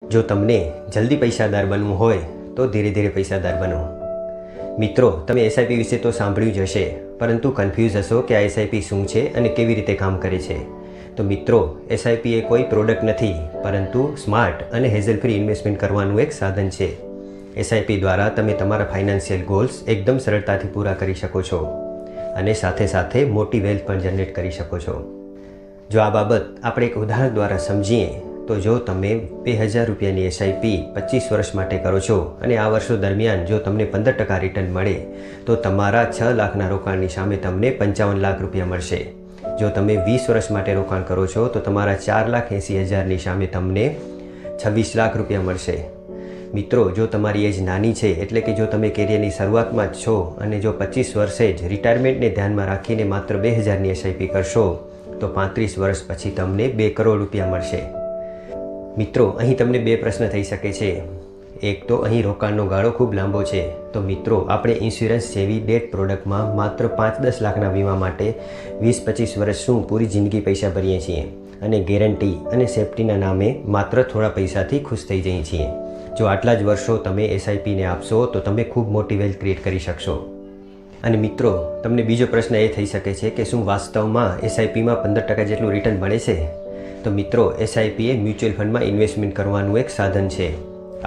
જો તમને જલ્દી પૈસાદાર બનવું હોય તો ધીરે ધીરે પૈસાદાર બનો। મિત્રો, તમે એસઆઈપી વિશે તો સાંભળ્યું જ હશે, પરંતુ કન્ફ્યુઝ હશો કે આ એસઆઈપી શું છે અને કેવી રીતે કામ કરે છે। તો મિત્રો, એસઆઈપી એ કોઈ પ્રોડક્ટ નથી, પરંતુ સ્માર્ટ અને હેઝલ ફ્રી ઇન્વેસ્ટમેન્ટ કરવાનું એક સાધન છે। એસઆઈપી દ્વારા તમે તમારા ફાઇનાન્શિયલ ગોલ્સ એકદમ સરળતાથી પૂરા કરી શકો છો અને સાથે સાથે મોટી વેલ્થ પણ જનરેટ કરી શકો છો। જો આ બાબત આપણે એક ઉદાહરણ દ્વારા સમજીએ તો જો તમે 2000 રૂપિયાની એસઆઈપી 25 વર્ષ માટે કરો છો અને આ વર્ષો દરમિયાન જો તમને 15% રિટર્ન મળે તો તમારા 6 લાખના રોકાણની સામે તમને 55 લાખ રૂપિયા મળશે। જો તમે 20 વર્ષ માટે રોકાણ કરો છો તો તમારા 4,80,000ની સામે તમને 26 લાખ રૂપિયા મળશે। મિત્રો, જો તમારી એજ નાની છે, એટલે કે જો તમે કેરિયરની શરૂઆતમાં જ છો અને જો 25 વર્ષે જ રિટાયરમેન્ટને ધ્યાનમાં રાખીને માત્ર 2000ની એસઆઈપી કરશો તો 35 વર્ષ પછી તમને 2 કરોડ રૂપિયા મળશે। મિત્રો, અહીં તમને 2 પ્રશ્ન થઈ શકે છે। એક તો અહીં રોકાણનો ગાળો ખૂબ લાંબો છે, તો મિત્રો આપણે ઇન્સ્યોરન્સ જેવી ડેટ પ્રોડક્ટમાં માત્ર 5-10 લાખના વીમા માટે 20-25 વર્ષ શું પૂરી જિંદગી પૈસા ભરીએ છીએ અને ગેરંટી અને સેફ્ટીના નામે માત્ર થોડા પૈસાથી ખુશ થઈ જઈએ છીએ। જો આટલા જ વર્ષો તમે એસઆઈપીને આપશો તો તમે ખૂબ મોટી વેલ્થ ક્રિએટ કરી શકશો। અને મિત્રો, તમને બીજો પ્રશ્ન એ થઈ શકે છે કે શું વાસ્તવમાં એસઆઈપીમાં 15% જેટલું રિટર્ન મળે છે? તો મિત્રો, એસઆઈપી એ મ્યુચ્યુઅલ ફંડમાં ઇન્વેસ્ટમેન્ટ કરવાનું એક સાધન છે।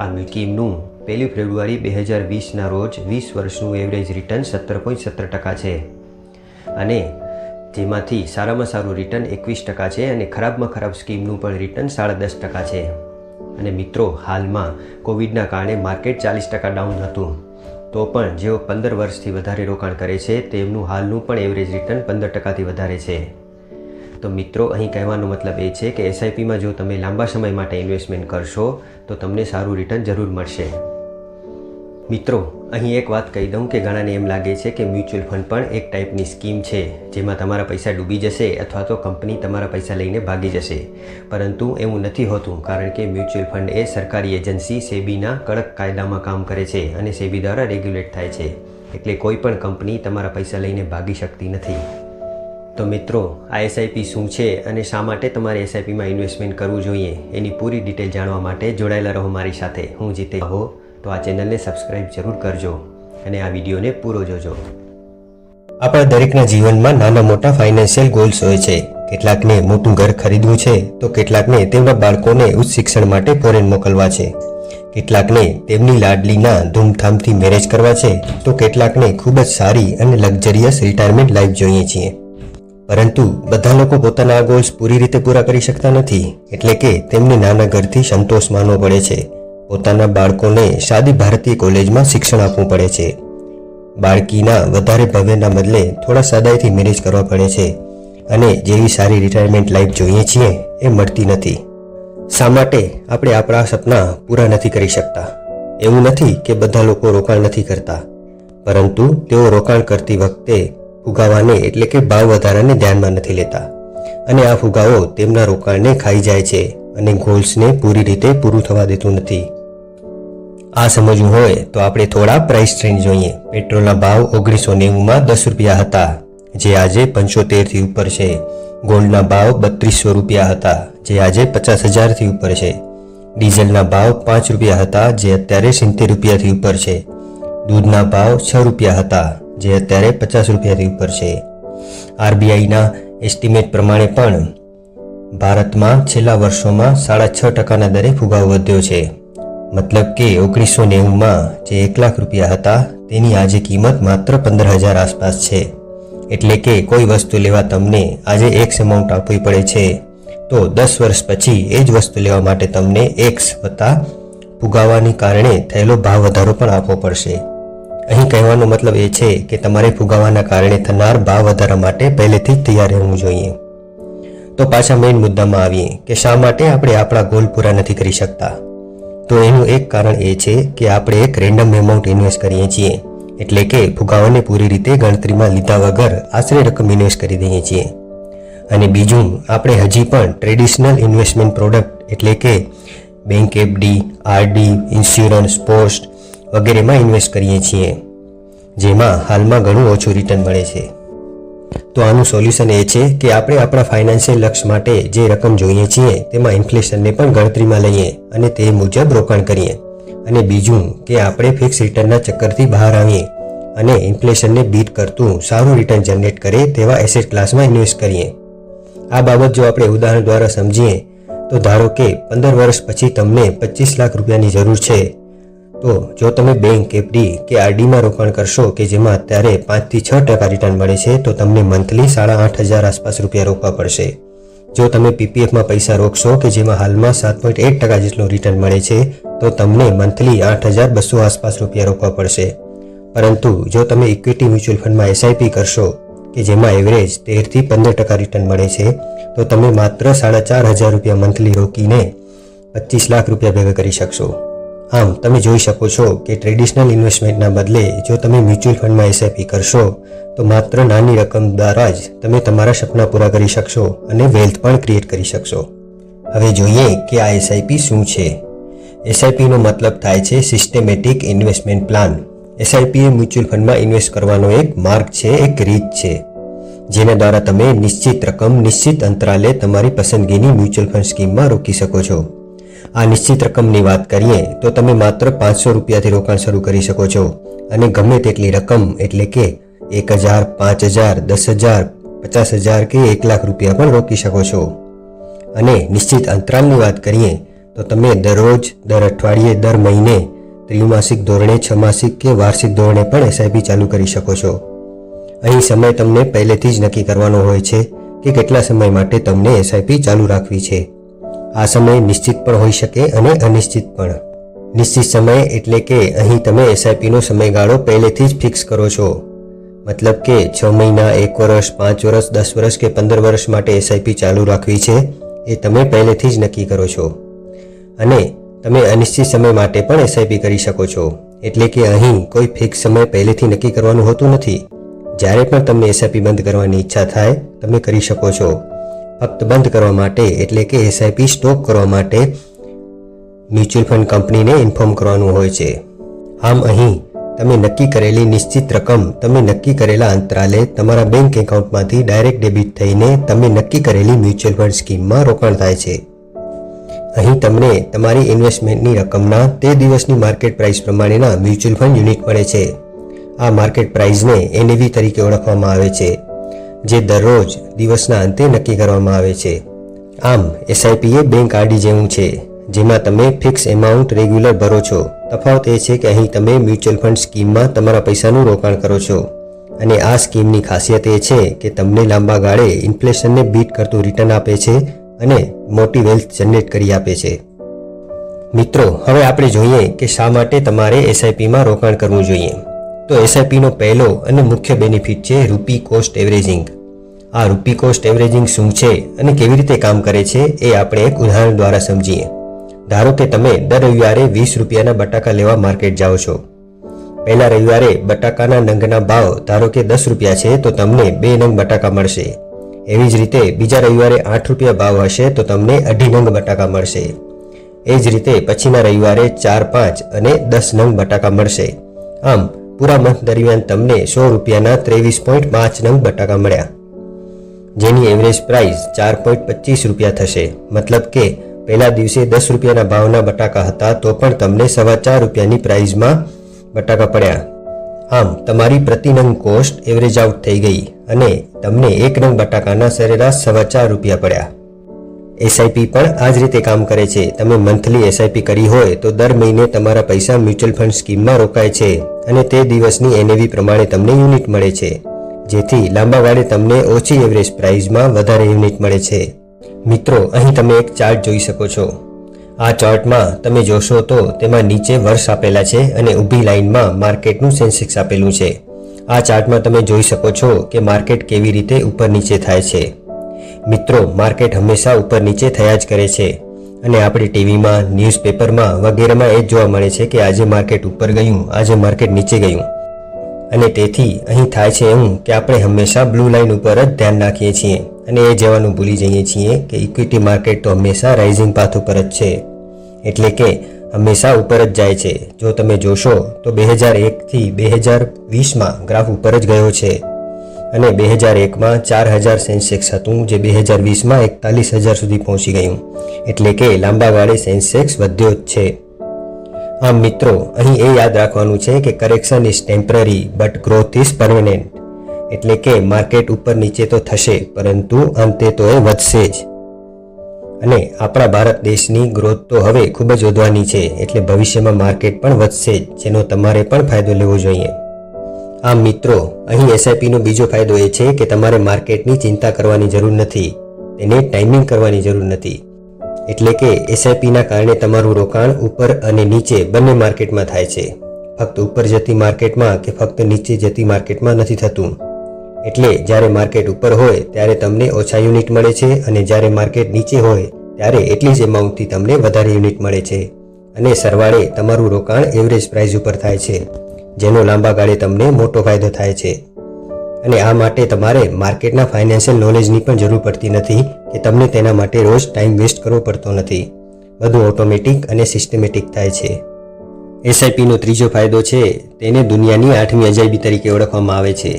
આ સ્કીમનું 1 ફેબ્રુઆરી 2020ના રોજ 20 વર્ષનું એવરેજ રિટર્ન 17.17% છે અને જેમાંથી સારામાં સારું રિટર્ન 21% છે અને ખરાબમાં ખરાબ સ્કીમનું પણ રિટર્ન 10.5% છે। અને મિત્રો, હાલમાં કોવિડના કારણે માર્કેટ 40% ડાઉન હતું, તો પણ જેઓ 15 વર્ષથી વધારે રોકાણ કરે છે તેમનું હાલનું પણ એવરેજ રિટર્ન 15%થી વધારે છે। તો મિત્રો, અહીં કહેવાનો મતલબ એ છે કે એસઆઈપીમાં જો તમે લાંબા સમય માટે ઇન્વેસ્ટમેન્ટ કરશો તો તમને સારું રિટર્ન જરૂર મળશે। મિત્રો, અહીં એક વાત કહી દઉં કે ઘણાને એમ લાગે છે કે મ્યુચ્યુઅલ ફંડ પણ એક ટાઈપની સ્કીમ છે જેમાં તમારા પૈસા ડૂબી જશે અથવા તો કંપની તમારા પૈસા લઈને ભાગી જશે, પરંતુ એવું નથી હોતું, કારણ કે મ્યુચ્યુઅલ ફંડ એ સરકારી એજન્સી સેબીના કડક કાયદામાં કામ કરે છે અને સેબી દ્વારા રેગ્યુલેટ થાય છે, એટલે કોઈ પણ કંપની તમારા પૈસા લઈને ભાગી શકતી નથી। તો મિત્રો, આ એસઆઈપી શું છે અને શા માટે તમારે એસઆઈપીમાં ઇન્વેસ્ટમેન્ટ કરવું જોઈએ એની પૂરી ડિટેલ જાણવા માટે જોડાયેલા રહો મારી સાથે। હું જીતેશ હો તો આ ચેનલને સબસ્ક્રાઈબ જરૂર કરજો અને આ વિડીયોને પૂરો જોજો। આપણા દરેકના જીવનમાં નાના મોટા ફાઇનાન્શિયલ ગોલ્સ હોય છે। કેટલાકને મોટું ઘર ખરીદવું છે તો કેટલાકને તેમના બાળકોને ઉચ્ચ શિક્ષણ માટે ફોરેન મોકલવા છે, કેટલાકને તેમની લાડલીના ધૂમધામથી મેરેજ કરવા છે, તો કેટલાકને ખૂબ જ સારી અને લક્ઝરિયસ રિટાયરમેન્ટ લાઈફ જોઈએ છીએ। પરંતુ બધા લોકો પોતાના આ ગોલ્સ પૂરી રીતે પૂરા કરી શકતા નથી, એટલે કે તેમને નાના ઘરથી સંતોષ માનવો પડે છે, પોતાના બાળકોને સાદી ભારતીય કોલેજમાં શિક્ષણ આપવું પડે છે, બાળકીના વધારે ભવ્યના બદલે થોડા સાદાઈથી મેરેજ કરવા પડે છે અને જેવી સારી રિટાયરમેન્ટ લાઈફ જોઈએ છીએ એ મળતી નથી। શા માટે આપણે આપણા સપના પૂરા નથી કરી શકતા? એવું નથી કે બધા લોકો રોકાણ નથી કરતા, પરંતુ તેઓ રોકાણ કરતી વખતે ફુગાવાને એટલે કે ભાવ વધારાને ધ્યાનમાં નથી લેતા અને આ ફુગાવો તેમના રોકાણને ખાઈ જાય છે અને ગોલ્સને પૂરી રીતે પૂરું થવા દેતું નથી। આ સમજવું હોય તો આપણે થોડા પ્રાઇસ ટ્રેન્ડ જોઈએ। પેટ્રોલના ભાવ 1990માં 10 રૂપિયા હતા, જે આજે 75થી ઉપર છે। ગોલ્ડના ભાવ 3200 રૂપિયા હતા, જે આજે 50,000થી ઉપર છે। ડીઝલના ભાવ 5 રૂપિયા હતા, જે અત્યારે 70 રૂપિયાથી ઉપર છે। દૂધના ભાવ 6 રૂપિયા હતા, જે અત્યારે 50 રૂપિયાથી ઉપર છે। આરબીઆઈના એસ્ટિમેટ પ્રમાણે પણ ભારતમાં છેલ્લા વર્ષોમાં 6.5%ના દરે ફુગાવો વધ્યો છે। મતલબ કે 1990માં જે 1 લાખ રૂપિયા હતા તેની આજે કિંમત માત્ર 15,000 આસપાસ છે। એટલે કે કોઈ વસ્તુ લેવા તમને આજે X અમાઉન્ટ આપવી પડે છે તો 10 વર્ષ પછી એ જ વસ્તુ લેવા માટે તમને X વત્તા ફુગાવાને કારણે થયેલો ભાવ વધારો પણ આપવો પડશે। અહીં કહેવાનો મતલબ એ છે કે તમારે ફુગાવાના કારણે થનાર ભાવ વધારા માટે પહેલેથી જ તૈયાર રહેવું જોઈએ। તો પાછા મેઇન મુદ્દામાં આવીએ કે શા માટે આપણે આપણા ગોલ પૂરા નથી કરી શકતા? તો એનું એક કારણ એ છે કે આપણે એક રેન્ડમ એમાઉન્ટ ઇન્વેસ્ટ કરીએ છીએ, એટલે કે ફુગાવાને પૂરી રીતે ગણતરીમાં લીધા વગર આશરે રકમ ઇન્વેસ્ટ કરી દઈએ છીએ। અને બીજું, આપણે હજી પણ ટ્રેડિશનલ ઇન્વેસ્ટમેન્ટ પ્રોડક્ટ એટલે કે bank FD, RD, insurance, post વગેરેમાં ઇન્વેસ્ટ કરીએ છીએ, જેમાં હાલમાં ઘણું ઓછું રિટર્ન મળે છે। તો આનું સોલ્યુશન એ છે કે આપણે આપણા ફાઇનાન્શિયલ લક્ષ્ય માટે જે રકમ જોઈએ છીએ તેમાં ઇન્ફ્લેશનને પણ ગણતરીમાં લઈએ અને તે મુજબ રોકાણ કરીએ. અને બીજું કે આપણે ફિક્સ રિટર્નના ચક્કરથી બહાર આવીએ અને ઇન્ફ્લેશનને બીટ કરતું સારું રિટર્ન જનરેટ કરે તેવા એસેટ ક્લાસમાં ઇન્વેસ્ટ કરીએ. આ બાબત જો આપણે ઉદાહરણ દ્વારા સમજીએ તો ધારો કે 15 વર્ષ પછી તમને 25 લાખ રૂપિયાની જરૂર છે, તો જો તમે બેંક, એફડી કે આરડીમાં રોકાણ કરશો કે જેમાં અત્યારે 5 થી 6% રિટર્ન મળે છે, તો તમને મંથલી 8,500 આસપાસ રૂપિયા રોકવા પડશે. જો તમે પીપીએફમાં પૈસા રોકશો કે જેમાં હાલમાં 7.1% જેટલું રિટર્ન મળે છે, તો તમને મંથલી 8,200 આસપાસ રૂપિયા રોકવા પડશે. પરંતુ જો તમે ઇક્વિટી મ્યુચ્યુઅલ ફંડમાં એસઆઈપી કરશો કે જેમાં એવરેજ 13 થી 15% રિટર્ન મળે છે, તો તમે માત્ર 4,500 રૂપિયા મંથલી રોકીને 25 લાખ રૂપિયા ભેગા કરી શકશો. આમ તમે જોઈ શકો છો કે ટ્રેડિશનલ ઇન્વેસ્ટમેન્ટના બદલે જો તમે મ્યુચ્યુઅલ ફંડમાં એસઆઈપી કરશો તો માત્ર નાની રકમ દ્વારા જ તમે તમારા સપના પૂરા કરી શકશો અને વેલ્થ પણ ક્રિએટ કરી શકશો. હવે જોઈએ કે આ એસઆઈપી શું છે. એસઆઈપીનો મતલબ થાય છે સિસ્ટેમેટિક ઇન્વેસ્ટમેન્ટ પ્લાન. એસઆઈપી એ મ્યુચ્યુઅલ ફંડમાં ઇન્વેસ્ટ કરવાનો એક માર્ગ છે, એક રીત છે, જેના દ્વારા તમે નિશ્ચિત રકમ નિશ્ચિત અંતરાલે તમારી પસંદગીની મ્યુચ્યુઅલ ફંડ સ્કીમમાં રોકી શકો છો. આ નિશ્ચિત રકમની વાત કરીએ તો તમે માત્ર 500 રૂપિયાથી રોકાણ શરૂ કરી શકો છો અને ગમે તેટલી રકમ એટલે કે 1,000, 5,000, 10,000, 50,000 કે 1 લાખ રૂપિયા પણ રોકી શકો છો. અને નિશ્ચિત અંતરાલની વાત કરીએ તો તમે દરરોજ, દર અઠવાડિયે, દર મહિને, ત્રિમાસિક ધોરણે, 6 માસિક કે વાર્ષિક ધોરણે પણ એસઆઈપી ચાલુ કરી શકો છો. અહીં સમય તમને પહેલેથી જ નક્કી કરવાનો હોય છે કે કેટલા સમય માટે તમને એસઆઈપી ચાલુ રાખવી છે. આ સમય નિશ્ચિત પણ હોઈ શકે અને અનિશ્ચિત પણ. નિશ્ચિત સમય એટલે કે અહીં તમે એસઆઈપીનો સમયગાળો પહેલેથી જ ફિક્સ કરો છો. મતલબ કે 6 મહિના, 1 વર્ષ, 5 વર્ષ, 10 વર્ષ કે 15 વર્ષ માટે એસઆઈપી ચાલુ રાખવી છે એ તમે પહેલેથી જ નક્કી કરો છો. અને તમે અનિશ્ચિત સમય માટે પણ એસઆઈપી કરી શકો છો. એટલે કે અહીં કોઈ ફિક્સ સમય પહેલેથી નક્કી કરવાનું હોતું નથી. જ્યારે પણ તમને એસઆઈપી બંધ કરવાની ઈચ્છા થાય તમે કરી શકો છો. ફક્ત બંધ કરવા માટે એટલે કે એસઆઈપી સ્ટોપ કરવા માટે મ્યુચ્યુઅલ ફંડ કંપનીને ઇન્ફોર્મ કરવાનું હોય છે. આમ અહીં તમે નક્કી કરેલી નિશ્ચિત રકમ તમે નક્કી કરેલા અંતરાલે તમારા બેંક એકાઉન્ટમાંથી ડાયરેક્ટ ડેબિટ થઈને તમે નક્કી કરેલી મ્યુચ્યુઅલ ફંડ સ્કીમમાં રોકાણ થાય છે. અહીં તમને તમારી ઇન્વેસ્ટમેન્ટની રકમના તે દિવસની માર્કેટ પ્રાઇસ પ્રમાણેના મ્યુચ્યુઅલ ફંડ યુનિટ મળે છે. આ માર્કેટ પ્રાઇસને NAV તરીકે ઓળખવામાં આવે છે, જે દરરોજ દિવસના અંતે નક્કી કરવામાં આવે છે. આમ એસઆઈપી એ બેંક આરડી જેવું છે, જેમાં તમે ફિક્સ એમાઉન્ટ રેગ્યુલર ભરો છો. તફાવત એ છે કે અહીં તમે મ્યુચ્યુઅલ ફંડ સ્કીમમાં તમારા પૈસાનું રોકાણ કરો છો અને આ સ્કીમની ખાસિયત એ છે કે તમને લાંબા ગાળે ઇન્ફ્લેશનને બીટ કરતું રિટર્ન આપે છે અને મોટી વેલ્થ જનરેટ કરી આપે છે. મિત્રો, હવે આપણે જોઈએ કે શા માટે તમારે એસઆઈપીમાં રોકાણ કરવું જોઈએ. તો એસઆઈપીનો પહેલો અને મુખ્ય બેનિફિટ છે રૂપી કોસ્ટ એવરેજિંગ. આ રૂપી કોસ્ટ એવરેજિંગ શું છે અને કેવી રીતે કામ કરે છે એ આપણે એક ઉદાહરણ દ્વારા સમજીએ. ધારો કે તમે દર રવિવારે 20 રૂપિયાના બટાકા લેવા માર્કેટ જાઓ છો. પહેલા રવિવારે બટાકાના નંગના ભાવ ધારો કે 10 રૂપિયા છે તો તમને 2 નંગ બટાકા મળશે. એવી જ રીતે બીજા રવિવારે 8 રૂપિયા ભાવ હશે તો તમને 2.5 નંગ બટાકા મળશે. એ જ રીતે પછીના રવિવારે 4, 5 અને 10 નંગ બટાકા મળશે. આમ પૂરા મંથ દરમિયાન તમને 100 રૂપિયાના 23.5 નંગ બટાકા મળ્યા, જેની એવરેજ પ્રાઇસ 4.25 રૂપિયા થશે. મતલબ કે પહેલા દિવસે 10 રૂપિયાના ભાવના બટાકા હતા તો પણ તમને 4.25 રૂપિયાની પ્રાઇસમાં બટાકા પડ્યા. આમ તમારી પ્રતિ નંગ કોસ્ટ એવરેજ આઉટ થઈ ગઈ અને તમને 1 નંગ બટાકાના સરેરાશ 4.25 રૂપિયા પડ્યા. એસઆઈપી પણ આ જ રીતે કામ કરે છે. તમે મંથલી એસઆઈપી કરી હોય તો દર મહિને તમારા પૈસા મ્યુચ્યુઅલ ફંડ સ્કીમમાં રોકાય છે અને તે દિવસની NAV પ્રમાણે તમને યુનિટ મળે છે, જેથી લાંબા ગાળે તમને ઓછી એવરેજ પ્રાઇસમાં વધારે યુનિટ મળે છે. મિત્રો, અહીં તમે એક ચાર્ટ જોઈ શકો છો. આ ચાર્ટમાં તમે જોશો તો તેમાં નીચે વર્ષ આપેલા છે અને ઊભી લાઇનમાં માર્કેટનું સેન્સેક્સ આપેલું છે. આ ચાર્ટમાં તમે જોઈ શકો છો કે માર્કેટ કેવી રીતે ઉપર નીચે થાય છે. મિત્રો, માર્કેટ હંમેશા ઉપર નીચે થયા જ કરે છે અને આપણે ટીવીમાં, ન્યૂઝપેપરમાં વગેરેમાં એ જ જોવા મળે છે કે આજે માર્કેટ ઉપર ગયું, આજે માર્કેટ નીચે ગયું. અને તેથી અહીં થાય છે એવું કે આપણે હંમેશા બ્લુ લાઇન ઉપર જ ધ્યાન રાખીએ છીએ અને એ જવાનું ભૂલી જઈએ છીએ કે ઇક્વિટી માર્કેટ તો હંમેશા રાઇઝિંગ પાથ ઉપર જ છે, એટલે કે હંમેશા ઉપર જ જાય છે. જો તમે જોશો તો 2001 થી 2020માં ગ્રાફ ઉપર જ ગયો છે અને 2001માં 4000 સેન્સેક્સ હતું, જે 2020માં 41000 સુધી પહોંચી ગયું. એટલે કે લાંબા ગાળે સેન્સેક્સ વધ્યો જ છે. આમ મિત્રો, અહીં એ યાદ રાખવાનું છે કે correction is temporary but growth is permanent. એટલે કે માર્કેટ ઉપર નીચે તો થશે, પરંતુ અંતે તો એ વધશે જ. અને આપણા ભારત દેશની ગ્રોથ તો હવે ખૂબ જ વધવાની છે, એટલે ભવિષ્યમાં માર્કેટ પણ વધશે જ, જેનો તમારે પણ ફાયદો લેવો જોઈએ. આમ મિત્રો, અહીં એસઆઈપીનો બીજો ફાયદો એ છે કે તમારે માર્કેટની ચિંતા કરવાની જરૂર નથી, તેને ટાઈમિંગ કરવાની જરૂર નથી. એટલે કે એસઆઈપીના કારણે તમારું રોકાણ ઉપર અને નીચે બંને માર્કેટમાં થાય છે. ફક્ત ઉપર જતી માર્કેટમાં કે ફક્ત નીચે જતી માર્કેટમાં નથી થતું. એટલે જ્યારે માર્કેટ ઉપર હોય ત્યારે તમને ઓછા યુનિટ મળે છે, અને જ્યારે માર્કેટ નીચે હોય ત્યારે એટલી જ એમાઉન્ટથી તમને વધારે યુનિટ મળે છે. અને સરવાળે તમારું રોકાણ એવરેજ પ્રાઇસ ઉપર થાય છે, જેનો લાંબા ગાળે તમને મોટો ફાયદો થાય છે. અને આ માટે તમારે માર્કેટના ફાઇનાન્શિયલ નોલેજની પણ જરૂર પડતી નથી કે તમને તેના માટે રોજ ટાઈમ વેસ્ટ કરવો પડતો નથી. બધું ઓટોમેટિક અને સિસ્ટમેટિક થાય છે. એસઆઈપીનો ત્રીજો ફાયદો છે, તેને દુનિયાની 8મી અજાયબી તરીકે ઓળખવામાં આવે છે.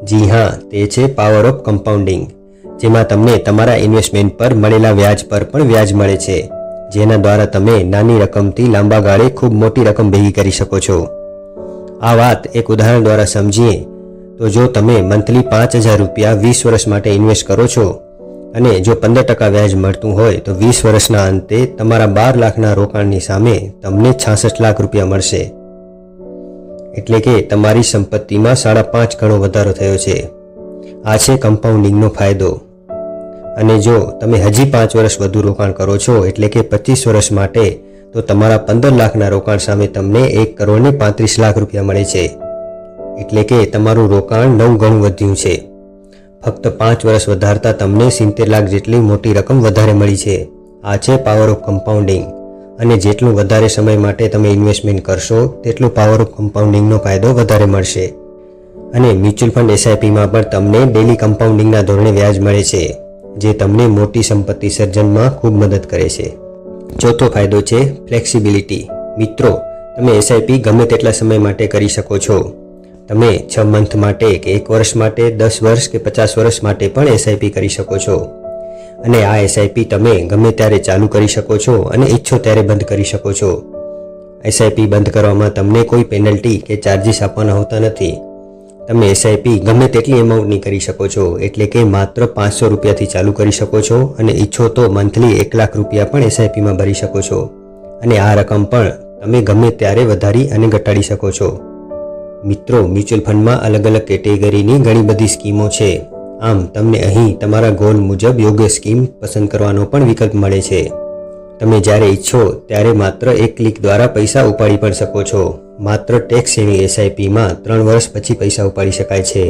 જી હા, તે છે પાવર ઓફ કમ્પાઉન્ડિંગ, જેમાં તમને તમારા ઇન્વેસ્ટમેન્ટ પર મળેલા વ્યાજ પર પણ વ્યાજ મળે છે, જેના દ્વારા તમે નાની રકમથી લાંબા ગાળે ખૂબ મોટી રકમ ભેગી કરી શકો છો. આ વાત એક ઉદાહરણ દ્વારા સમજીએ તો જો તમે મંથલી 5000 રૂપિયા 20 વર્ષ માટે ઇન્વેસ્ટ કરો છો અને જો 15% વ્યાજ મળતું હોય તો 20 વર્ષના અંતે તમારા 12 લાખના રોકાણની સામે તમને 66 લાખ રૂપિયા મળશે. એટલે કે તમારી સંપત્તિમાં 5.5 ગણો વધારો થયો છે. આ છે કમ્પાઉન્ડિંગનો ફાયદો. અને જો તમે હજી 5 વર્ષ વધુ રોકાણ કરો છો, એટલે કે 25 વર્ષ માટે, તો તમારા 15 લાખના રોકાણ સામે તમને 1.35 લાખ રૂપિયા મળે છે. એટલે કે તમારું રોકાણ 9 ગણું વધ્યું છે. ફક્ત 5 વર્ષ વધારતા તમને 70 લાખ જેટલી મોટી રકમ વધારે મળી છે. આ છે પાવર ઓફ કમ્પાઉન્ડિંગ. અને જેટલું વધારે સમય માટે તમે ઇન્વેસ્ટમેન્ટ કરશો, તેટલું પાવર ઓફ કમ્પાઉન્ડિંગનો ફાયદો વધારે મળશે. અને મ્યુચ્યુઅલ ફંડ એસઆઈપીમાં પણ તમને ડેલી કમ્પાઉન્ડિંગના ધોરણે વ્યાજ મળે છે, જે તમને મોટી સંપત્તિ સર્જનમાં ખૂબ મદદ કરે છે. ચોથો ફાયદો છે ફ્લેક્સિબિલિટી. મિત્રો, તમે એસઆઈપી ગમે તેટલા સમય માટે કરી શકો છો. તમે 6 મંથ માટે કે 1 વર્ષ માટે, 10 વર્ષ કે 50 વર્ષ માટે પણ એસઆઈપી કરી શકો છો. અને આ એસઆઈપી તમે ગમે ત્યારે ચાલુ કરી શકો છો અને ઈચ્છો ત્યારે બંધ કરી શકો છો. એસઆઈપી બંધ કરવામાં તમને કોઈ પેનલ્ટી કે ચાર્જીસ આપવાના હોતા નથી. તમે એસઆઈપી ગમે તેટલી એમાઉન્ટની કરી શકો છો, એટલે કે માત્ર 500 રૂપિયાથી ચાલુ કરી શકો છો અને ઈચ્છો તો મંથલી 1 લાખ રૂપિયા પણ એસઆઈપીમાં ભરી શકો છો. અને આ રકમ પણ તમે ગમે ત્યારે વધારી અને ઘટાડી શકો છો. મિત્રો, મ્યુચ્યુઅલ ફંડમાં અલગ અલગ કેટેગરીની ઘણી બધી સ્કીમો છે. આમ તમને અહીં તમારા ગોલ મુજબ યોગ્ય સ્કીમ પસંદ કરવાનો પણ વિકલ્પ મળે છે. તમે જ્યારે ઈચ્છો ત્યારે માત્ર એક ક્લિક દ્વારા પૈસા ઉપાડી પણ શકો છો. માત્ર ટેક્સ સેવિંગ એસઆઈપીમાં 3 વર્ષ પછી પૈસા ઉપાડી શકાય છે.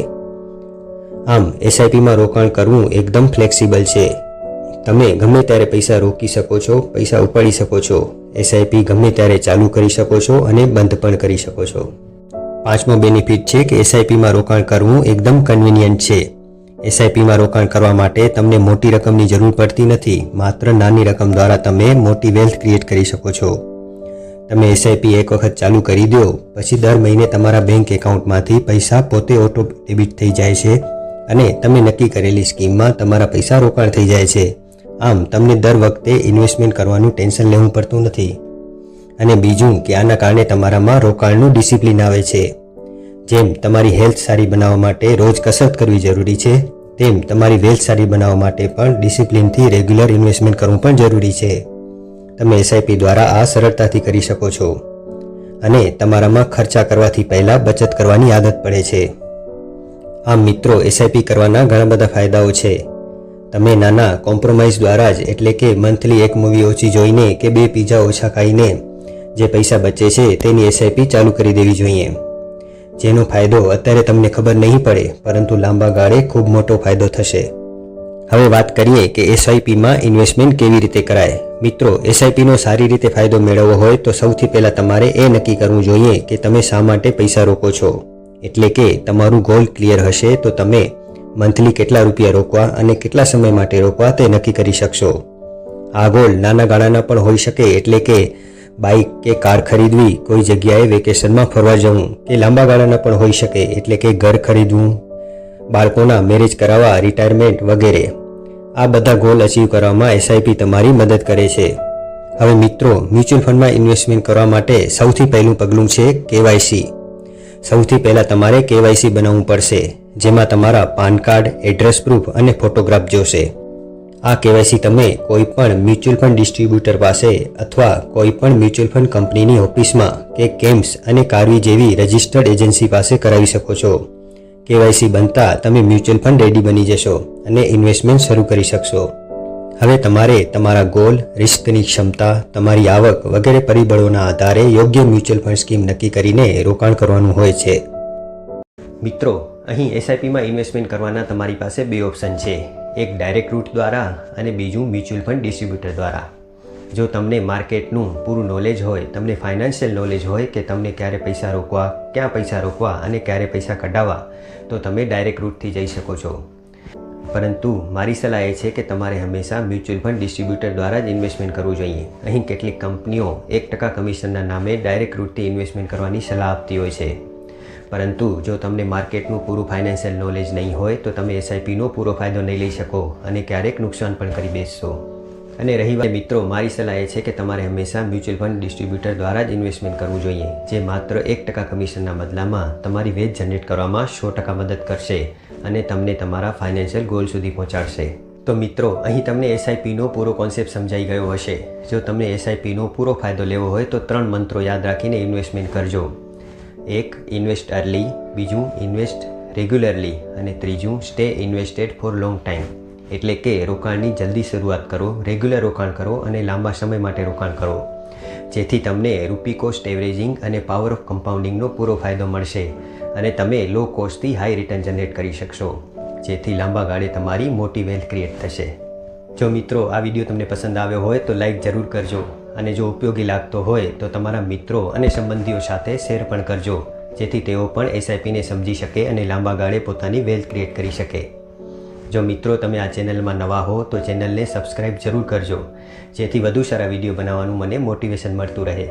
આમ એસઆઈપીમાં રોકાણ કરવું એકદમ ફ્લેક્સિબલ છે. તમે ગમે ત્યારે પૈસા રોકી શકો છો, પૈસા ઉપાડી શકો છો. એસઆઈપી ગમે ત્યારે ચાલુ કરી શકો છો અને બંધ પણ કરી શકો છો. પાંચમો બેનિફિટ છે કે એસઆઈપીમાં રોકાણ કરવું એકદમ કન્વિનિયન્ટ છે. એસઆઈપીમાં રોકાણ કરવા માટે તમને મોટી રકમની જરૂર પડતી નથી. માત્ર નાની રકમ દ્વારા તમે મોટી વેલ્થ ક્રિએટ કરી શકો છો. તમે એસઆઈપી એક વખત ચાલુ કરી દો, પછી દર મહિને તમારા બેંક એકાઉન્ટમાંથી પૈસા પોતે ઓટો ડેબિટ થઈ જાય છે અને તમે નક્કી કરેલી સ્કીમમાં તમારા પૈસા રોકાણ થઈ જાય છે. આમ તમને દર વખતે ઇન્વેસ્ટમેન્ટ કરવાનું ટેન્શન લેવું પડતું નથી. અને બીજું કે આના કારણે તમારામાં રોકાણનું ડિસિપ્લિન આવે છે. જેમ તમારી હેલ્થ સારી બનાવવા માટે રોજ કસરત કરવી જરૂરી છે, તેમ તમારી વેલ્થ સારી બનાવવા માટે પણ ડિસિપ્લિનથી રેગ્યુલર ઇન્વેસ્ટમેન્ટ કરવું પણ જરૂરી છે. તમે એસઆઈપી દ્વારા આ સરળતાથી કરી શકો છો અને તમારામાં ખર્ચા કરવાથી પહેલાં બચત કરવાની આદત પડે છે. આમ મિત્રો, એસઆઈપી કરવાના ઘણા બધા ફાયદાઓ છે. તમે નાના કોમ્પ્રોમાઇઝ દ્વારા જ, એટલે કે મંથલી એક મૂવી ઓછી જોઈને કે 2 પીઝા ઓછા ખાઈને જે પૈસા બચે છે તેની એસઆઈપી ચાલુ કરી દેવી જોઈએ. જેનો ફાયદો અત્યારે તમને ખબર નહીં પડે, પરંતુ લાંબા ગાળે ખૂબ મોટો ફાયદો થશે. હવે વાત કરીએ કે એસઆઈપીમાં ઇન્વેસ્ટમેન્ટ કેવી રીતે કરાય. મિત્રો, એસઆઈપીનો સારી રીતે ફાયદો મેળવવો હોય તો સૌથી પહેલાં તમારે એ નક્કી કરવું જોઈએ કે તમે શા માટે પૈસા રોકો છો. એટલે કે તમારું ગોલ ક્લિયર હશે તો તમે મંથલી કેટલા રૂપિયા રોકવા અને કેટલા સમય માટે રોકવા તે નક્કી કરી શકશો. આ ગોલ નાના ગાળાના પણ હોઈ શકે, એટલે કે બાઇક કે કાર ખરીદવી, કોઈ જગ્યાએ વેકેશનમાં ફરવા જવું, કે લાંબા ગાળાના પણ હોઈ શકે, એટલે કે ઘર ખરીદવું, બાળકોના મેરેજ કરાવવા, રિટાયરમેન્ટ વગેરે. આ બધા ગોલ અચીવ કરવામાં એસઆઈપી તમારી મદદ કરે છે. હવે મિત્રો, મ્યુચ્યુઅલ ફંડમાં ઇન્વેસ્ટમેન્ટ કરવા માટે સૌથી પહેલું પગલું છે કેવાયસી. સૌથી પહેલાં તમારે કેવાયસી બનાવવું પડશે, જેમાં તમારા પાન કાર્ડ, એડ્રેસ પ્રૂફ અને ફોટોગ્રાફ જોશે. આ કેવાયસી તમે કોઈ પણ મ્યુચ્યુઅલ ફંડ ડિસ્ટ્રીબ્યુટર પાસે અથવા કોઈ પણ મ્યુચ્યુઅલ ફંડ કંપનીની ઓફિસમાં કે કેમ્પ્સ અને કાર્વી જેવી રજિસ્ટર્ડ એજન્સી પાસે કરાવી શકો છો. કેવાયસી બનતા તમે મ્યુચ્યુઅલ ફંડ રેડી બની જશો અને ઇન્વેસ્ટમેન્ટ શરૂ કરી શકશો. હવે તમારે તમારા ગોલ, રિસ્કની ક્ષમતા, તમારી આવક વગેરે પરિબળોના આધારે યોગ્ય મ્યુચ્યુઅલ ફંડ સ્કીમ નક્કી કરીને રોકાણ કરવાનું હોય છે. મિત્રો, અહીં એસઆઈપીમાં ઇન્વેસ્ટમેન્ટ કરવાના તમારી પાસે બે ઓપ્શન છે. એક ડાયરેક્ટ રૂટ દ્વારા અને બીજું મ્યુચ્યુઅલ ફંડ ડિસ્ટ્રીબ્યુટર દ્વારા. જો તમને માર્કેટનું પૂરું નોલેજ હોય, તમને ફાઇનાન્શિયલ નોલેજ હોય કે તમને ક્યારે પૈસા રોકવા, ક્યાં પૈસા રોકવા અને ક્યારે પૈસા કઢાવવા, તો તમે ડાયરેક્ટ રૂટથી જઈ શકો છો. પરંતુ મારી સલાહ એ છે કે તમારે હંમેશા મ્યુચ્યુઅલ ફંડ ડિસ્ટ્રીબ્યુટર દ્વારા જ ઇન્વેસ્ટમેન્ટ કરવું જોઈએ. અહીં કેટલીક કંપનીઓ 1% કમિશનના નામે ડાયરેક્ટ રૂટથી ઇન્વેસ્ટમેન્ટ કરવાની સલાહ આપતી હોય છે. પરંતુ જો તમને માર્કેટનું પૂરું ફાઇનાન્શિયલ નોલેજ નહીં હોય તો તમે એસઆઈપીનો પૂરો ફાયદો નહીં લઈ શકો અને ક્યારેક નુકસાન પણ કરી બેસશો. અને રહી વાત મિત્રો, મારી સલાહ એ છે કે તમારે હંમેશા મ્યુચ્યુઅલ ફંડ ડિસ્ટ્રીબ્યુટર દ્વારા જ ઇન્વેસ્ટમેન્ટ કરવું જોઈએ, જે માત્ર 1% કમિશનના બદલામાં તમારી વેચ જનરેટ કરવામાં 100% મદદ કરશે અને તમને તમારા ફાઇનાન્શિયલ ગોલ સુધી પહોંચાડશે. તો મિત્રો, અહીં તમને એસઆઈપીનો પૂરો કોન્સેપ્ટ સમજાઈ ગયો હશે. જો તમને એસઆઈપીનો પૂરો ફાયદો લેવો હોય તો 3 મંત્રો યાદ રાખીને ઇન્વેસ્ટમેન્ટ કરજો. 1. ઇન્વેસ્ટ અર્લી, બીજું ઇન્વેસ્ટ રેગ્યુલરલી અને ત્રીજું stay invested four long time. એટલે કે રોકાણની જલ્દી શરૂઆત કરો, રેગ્યુલર રોકાણ કરો અને લાંબા સમય માટે રોકાણ કરો, જેથી તમને રૂપી કોસ્ટ એવરેજિંગ અને પાવર ઓફ કમ્પાઉન્ડિંગનો પૂરો ફાયદો મળશે અને તમે લો કોસ્ટથી હાઈ રિટર્ન જનરેટ કરી શકશો, જેથી લાંબા ગાળે તમારી મોટી વેલ્થ ક્રિએટ થશે. જો મિત્રો, આ વિડીયો તમને પસંદ આવ્યો હોય તો લાઈક જરૂર કરજો અને જો ઉપયોગી લાગતો હોય તો તમારા મિત્રો અને સંબંધીઓ સાથે શેર પણ કરજો, જેથી તેઓ પણ એસઆઈપીને સમજી શકે અને લાંબા ગાળે પોતાની વેલ્થ ક્રિએટ કરી શકે. જો મિત્રો તમે આ ચેનલમાં નવા હો તો ચેનલને સબસ્ક્રાઈબ જરૂર કરજો, જેથી વધુ સારા વિડીયો બનાવવાનું મને મોટિવેશન મળતું રહે.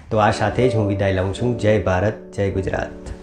તો આ સાથે જ હું વિદાય લઉં છું. જય ભારત, જય ગુજરાત.